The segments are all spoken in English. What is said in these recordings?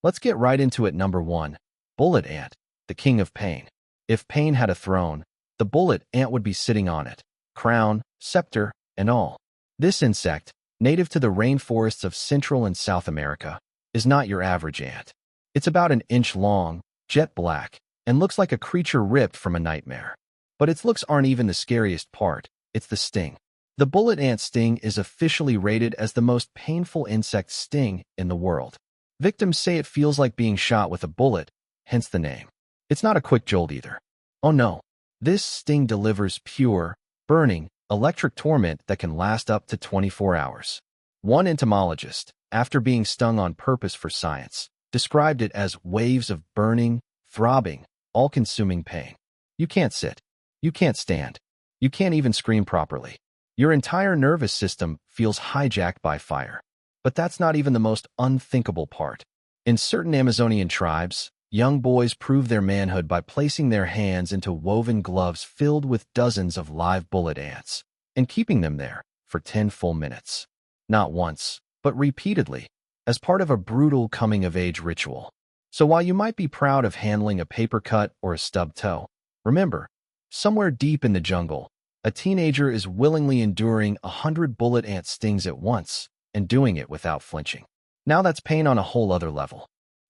Let's get right into it. Number 1. Bullet ant, the king of pain. If pain had a throne, the bullet ant would be sitting on it, crown, scepter, and all. This insect, native to the rainforests of Central and South America, is not your average ant. It's about an inch long, jet black, and looks like a creature ripped from a nightmare. But its looks aren't even the scariest part, it's the sting. The bullet ant sting is officially rated as the most painful insect sting in the world. Victims say it feels like being shot with a bullet, hence the name. It's not a quick jolt either. Oh no, this sting delivers pure, burning, electric torment that can last up to 24 hours. One entomologist, after being stung on purpose for science, described it as waves of burning, throbbing, all-consuming pain. You can't sit. You can't stand. You can't even scream properly. Your entire nervous system feels hijacked by fire. But that's not even the most unthinkable part. In certain Amazonian tribes, young boys prove their manhood by placing their hands into woven gloves filled with dozens of live bullet ants and keeping them there for 10 full minutes. Not once, but repeatedly, as part of a brutal coming-of-age ritual. So while you might be proud of handling a paper cut or a stubbed toe, remember, somewhere deep in the jungle, a teenager is willingly enduring 100 bullet ant stings at once and doing it without flinching. Now that's pain on a whole other level.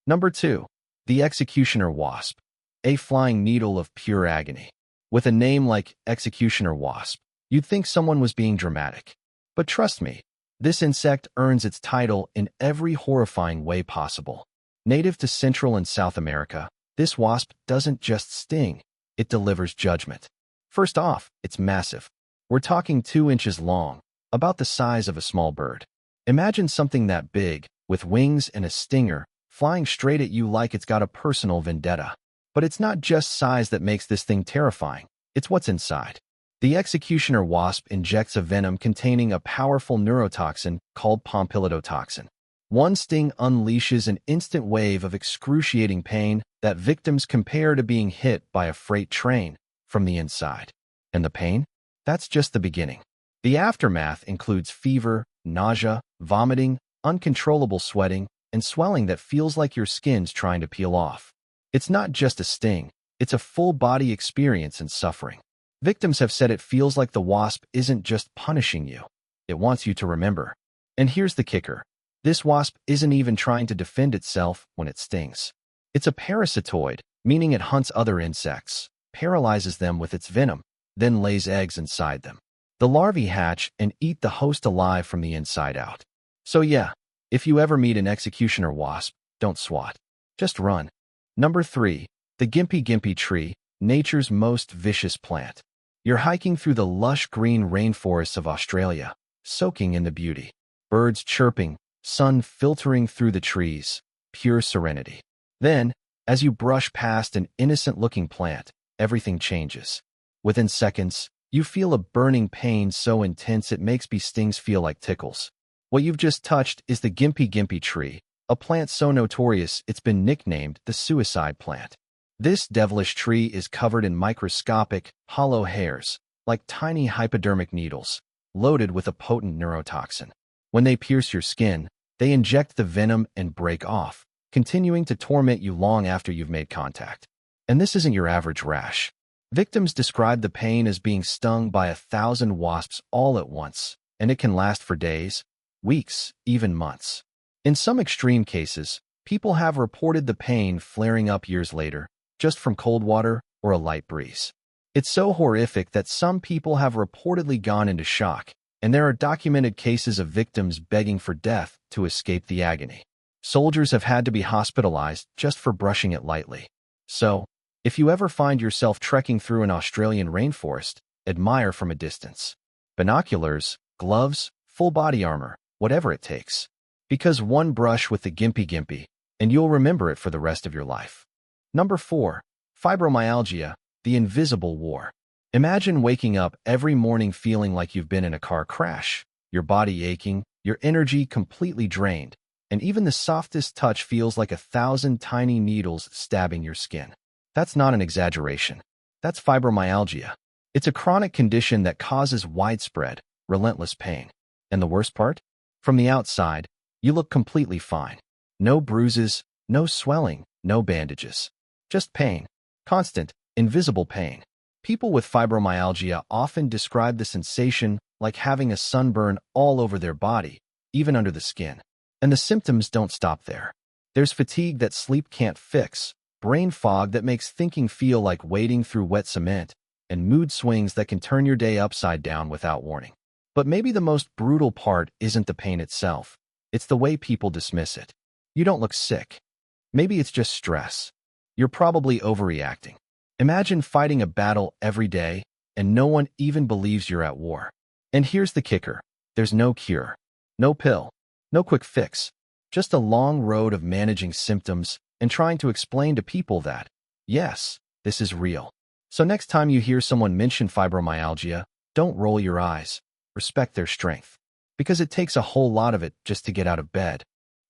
Number 2. The executioner wasp, a flying needle of pure agony. With a name like executioner wasp, you'd think someone was being dramatic. But trust me, this insect earns its title in every horrifying way possible. Native to Central and South America, this wasp doesn't just sting, it delivers judgment. First off, it's massive. We're talking 2 inches long, about the size of a small bird. Imagine something that big, with wings and a stinger, flying straight at you like it's got a personal vendetta. But it's not just size that makes this thing terrifying, it's what's inside. The executioner wasp injects a venom containing a powerful neurotoxin called pompilidotoxin. One sting unleashes an instant wave of excruciating pain that victims compare to being hit by a freight train from the inside. And the pain? That's just the beginning. The aftermath includes fever, nausea, vomiting, uncontrollable sweating, and swelling that feels like your skin's trying to peel off. It's not just a sting, it's a full-body experience and suffering. Victims have said it feels like the wasp isn't just punishing you, it wants you to remember. And here's the kicker. This wasp isn't even trying to defend itself when it stings. It's a parasitoid, meaning it hunts other insects, paralyzes them with its venom, then lays eggs inside them. The larvae hatch and eat the host alive from the inside out. So yeah, if you ever meet an executioner wasp, don't swat. Just run. Number 3. The Gympie Gympie tree, nature's most vicious plant. You're hiking through the lush green rainforests of Australia, soaking in the beauty. Birds chirping, sun filtering through the trees, pure serenity. Then, as you brush past an innocent-looking plant, everything changes. Within seconds, you feel a burning pain so intense it makes bee stings feel like tickles. What you've just touched is the Gympie Gympie tree, a plant so notorious it's been nicknamed the suicide plant. This devilish tree is covered in microscopic, hollow hairs, like tiny hypodermic needles, loaded with a potent neurotoxin. When they pierce your skin, they inject the venom and break off, continuing to torment you long after you've made contact. And this isn't your average rash. Victims describe the pain as being stung by 1,000 wasps all at once, and it can last for days, weeks, even months. In some extreme cases, people have reported the pain flaring up years later, just from cold water or a light breeze. It's so horrific that some people have reportedly gone into shock, and there are documented cases of victims begging for death to escape the agony. Soldiers have had to be hospitalized just for brushing it lightly. So, if you ever find yourself trekking through an Australian rainforest, admire from a distance. Binoculars, gloves, full body armor, whatever it takes. Because one brush with the Gympie Gympie, and you'll remember it for the rest of your life. Number 4. Fibromyalgia, the invisible war. Imagine waking up every morning feeling like you've been in a car crash, your body aching, your energy completely drained, and even the softest touch feels like 1,000 tiny needles stabbing your skin. That's not an exaggeration. That's fibromyalgia. It's a chronic condition that causes widespread, relentless pain. And the worst part? From the outside, you look completely fine. No bruises, No swelling, no bandages. Just pain. Constant, invisible pain. People with fibromyalgia often describe the sensation like having a sunburn all over their body, even under the skin. And the symptoms don't stop there. There's fatigue that sleep can't fix, brain fog that makes thinking feel like wading through wet cement, and mood swings that can turn your day upside down without warning. But maybe the most brutal part isn't the pain itself. It's the way people dismiss it. You don't look sick. Maybe it's just stress. You're probably overreacting. Imagine fighting a battle every day, and no one even believes you're at war. And here's the kicker. There's no cure. No pill. No quick fix. Just a long road of managing symptoms and trying to explain to people that, yes, this is real. So next time you hear someone mention fibromyalgia, don't roll your eyes. Respect their strength. Because it takes a whole lot of it just to get out of bed.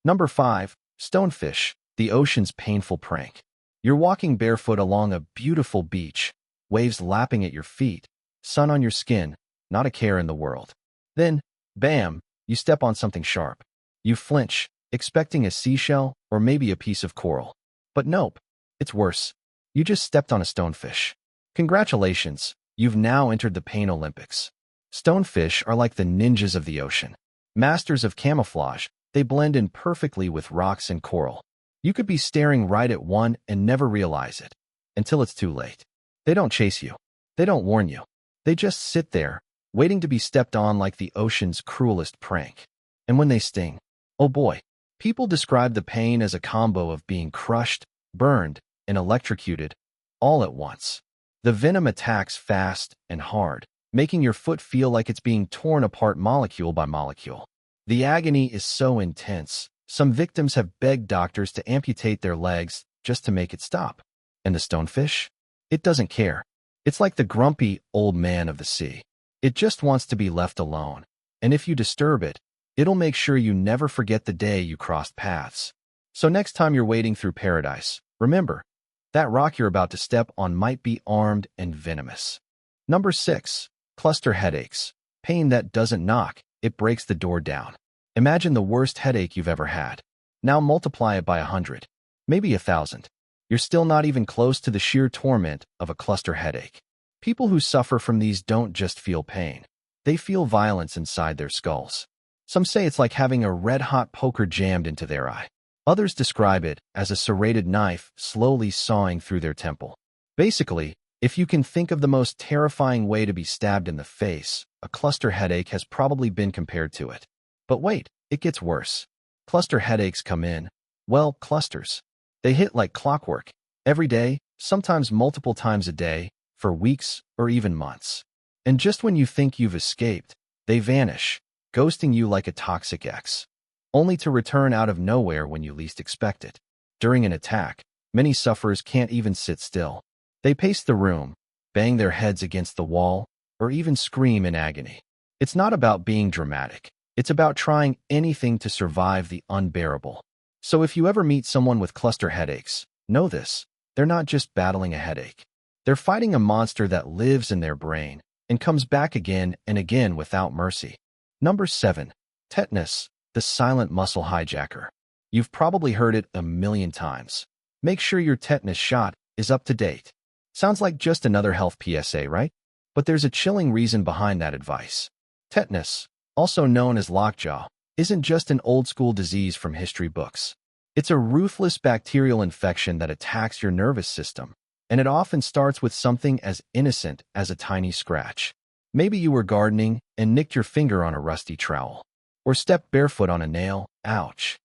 Number 5. Stonefish, the ocean's painful prank. You're walking barefoot along a beautiful beach, waves lapping at your feet, sun on your skin, not a care in the world. Then, bam, you step on something sharp. You flinch, expecting a seashell or maybe a piece of coral. But nope, it's worse. You just stepped on a stonefish. Congratulations, you've now entered the Pain Olympics. Stonefish are like the ninjas of the ocean. Masters of camouflage, they blend in perfectly with rocks and coral. You could be staring right at one and never realize it, until it's too late. They don't chase you. They don't warn you. They just sit there, waiting to be stepped on like the ocean's cruelest prank. And when they sting, oh boy, people describe the pain as a combo of being crushed, burned, and electrocuted, all at once. The venom attacks fast and hard, making your foot feel like it's being torn apart molecule by molecule. The agony is so intense, some victims have begged doctors to amputate their legs just to make it stop. And the stonefish? It doesn't care. It's like the grumpy old man of the sea. It just wants to be left alone. And if you disturb it, it'll make sure you never forget the day you crossed paths. So next time you're wading through paradise, remember, that rock you're about to step on might be armed and venomous. Number 6. Cluster headaches. Pain that doesn't knock, it breaks the door down. Imagine the worst headache you've ever had. Now multiply it by 100, maybe 1,000. You're still not even close to the sheer torment of a cluster headache. People who suffer from these don't just feel pain. They feel violence inside their skulls. Some say it's like having a red-hot poker jammed into their eye. Others describe it as a serrated knife slowly sawing through their temple. Basically, if you can think of the most terrifying way to be stabbed in the face, a cluster headache has probably been compared to it. But wait, it gets worse. Cluster headaches come in, well, clusters. They hit like clockwork, every day, sometimes multiple times a day, for weeks or even months. And just when you think you've escaped, they vanish, ghosting you like a toxic ex, only to return out of nowhere when you least expect it. During an attack, many sufferers can't even sit still. They pace the room, bang their heads against the wall, or even scream in agony. It's not about being dramatic. It's about trying anything to survive the unbearable. So if you ever meet someone with cluster headaches, know this, they're not just battling a headache. They're fighting a monster that lives in their brain and comes back again and again without mercy. Number 7. Tetanus, the silent muscle hijacker. You've probably heard it a million times. Make sure your tetanus shot is up to date. Sounds like just another health PSA, right? But there's a chilling reason behind that advice. Tetanus, also known as lockjaw, isn't just an old-school disease from history books. It's a ruthless bacterial infection that attacks your nervous system, and it often starts with something as innocent as a tiny scratch. Maybe you were gardening and nicked your finger on a rusty trowel, or stepped barefoot on a nail, ouch.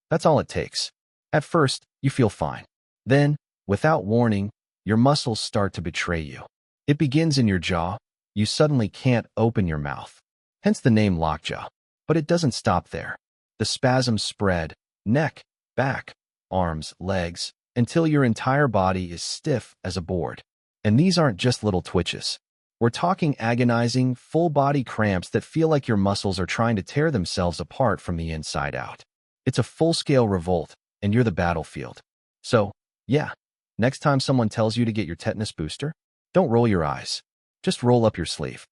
That's all it takes. At first, you feel fine. Then, without warning, your muscles start to betray you. It begins in your jaw. You suddenly can't open your mouth. Hence the name lockjaw. But it doesn't stop there. The spasms spread, neck, back, arms, legs, until your entire body is stiff as a board. And these aren't just little twitches. We're talking agonizing, full-body cramps that feel like your muscles are trying to tear themselves apart from the inside out. It's a full-scale revolt, and you're the battlefield. So, yeah, next time someone tells you to get your tetanus booster, don't roll your eyes. Just roll up your sleeve.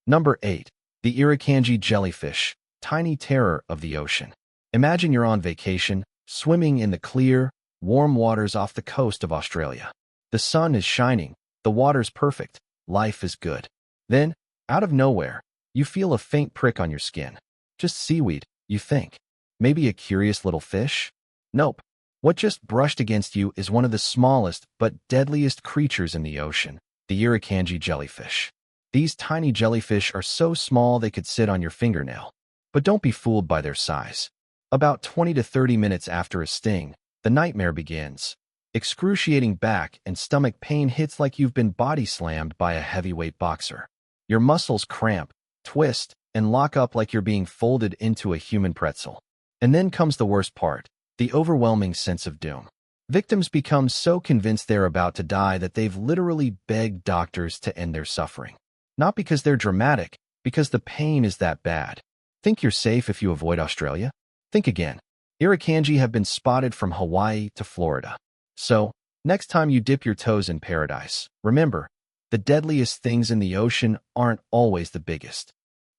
Number 8. The irukandji jellyfish, tiny terror of the ocean. Imagine you're on vacation, swimming in the clear, warm waters off the coast of Australia. The sun is shining, the water's perfect, life is good. Then, out of nowhere, you feel a faint prick on your skin. Just seaweed, you think. Maybe a curious little fish? Nope. What just brushed against you is one of the smallest but deadliest creatures in the ocean, the Irukandji jellyfish. These tiny jellyfish are so small they could sit on your fingernail. But don't be fooled by their size. About 20 to 30 minutes after a sting, the nightmare begins. Excruciating back and stomach pain hits like you've been body slammed by a heavyweight boxer. Your muscles cramp, twist, and lock up like you're being folded into a human pretzel. And then comes the worst part, the overwhelming sense of doom. Victims become so convinced they're about to die that they've literally begged doctors to end their suffering. Not because they're dramatic, because the pain is that bad. Think you're safe if you avoid Australia? Think again. Irukandji have been spotted from Hawaii to Florida. So, next time you dip your toes in paradise, remember, the deadliest things in the ocean aren't always the biggest.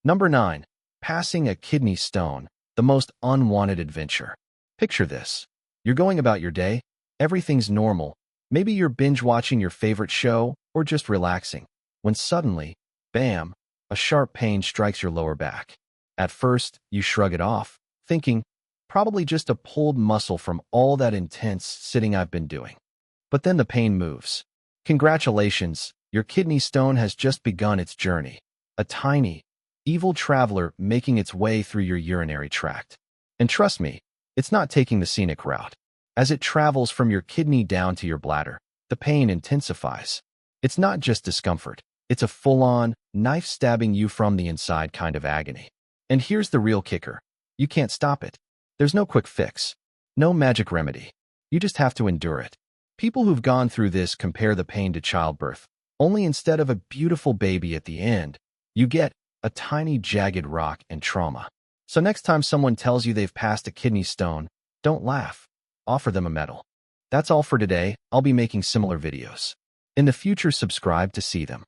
Number 9. Passing a kidney stone, the most unwanted adventure. Picture this. You're going about your day, everything's normal, maybe you're binge-watching your favorite show or just relaxing, when suddenly, bam, a sharp pain strikes your lower back. At first, you shrug it off, thinking, probably just a pulled muscle from all that intense sitting I've been doing. But then the pain moves. Congratulations, your kidney stone has just begun its journey. A tiny, evil traveler making its way through your urinary tract. And trust me, it's not taking the scenic route. As it travels from your kidney down to your bladder, the pain intensifies. It's not just discomfort. It's a full-on, knife-stabbing you from the inside kind of agony. And here's the real kicker. You can't stop it. There's no quick fix. No magic remedy. You just have to endure it. People who've gone through this compare the pain to childbirth. Only instead of a beautiful baby at the end, you get a tiny jagged rock and trauma. So next time someone tells you they've passed a kidney stone, don't laugh. Offer them a medal. That's all for today. I'll be making similar videos. In the future, subscribe to see them.